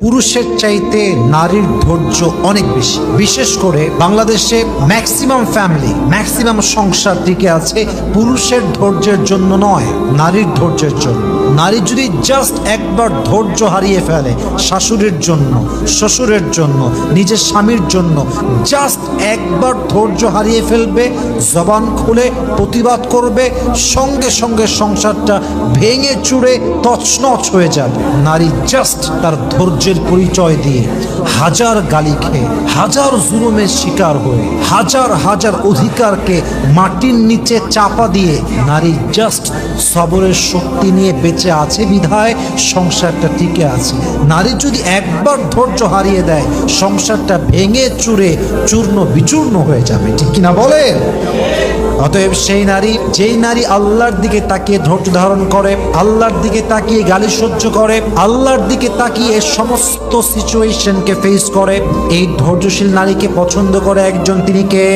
পুরুষের চাইতে নারীর ধৈর্য অনেক বেশি। বিশেষ করে বাংলাদেশে ম্যাক্সিমাম ফ্যামিলি, ম্যাক্সিমাম সংসার টিকে আছে পুরুষের ধৈর্যের জন্য নয়, নারীর ধৈর্যের জন্য। নারী যদি জাস্ট একবার ধৈর্য হারিয়ে ফেলে শাশুড়ির জন্য, শ্বশুরের জন্য, নিজের স্বামীর জন্য, জাস্ট একবার ধৈর্য হারিয়ে ফেলবে, জবান খুলে প্রতিবাদ করবে, সঙ্গে সঙ্গে সংসারটা ভেঙে চুরে তছনছ হয়ে যাবে। নারী জাস্ট তার ধৈর্যের পরিচয় দিয়ে হাজার গালি খেয়ে, হাজার জুলুমের শিকার হয়ে, হাজার হাজার অধিকারকে মাটির নিচে চাপা দিয়ে নারী জাস্ট সবরের শক্তি নিয়ে বেঁচে আছে বিধায় সংসারটা টিকে আছে। নারী যদি একবার ধৈর্য হারিয়ে দেয় সংসারটা ভেঙে চুরে চূর্ণ বিচূর্ণ হয়ে যাবে, ঠিক কিনা বলে? অতএব সেই নারী, যেই নারী আল্লাহর দিকে তাকিয়ে ধৈর্য ধারণ করে, আল্লাহর দিকে তাকিয়ে গালি সহ্য করে, আল্লাহর দিকে তাকিয়ে সমস্ত সিচুয়েশনকে ফেস করে, এই ধৈর্যশীল নারীকে পছন্দ করে একজন, তিনি কে?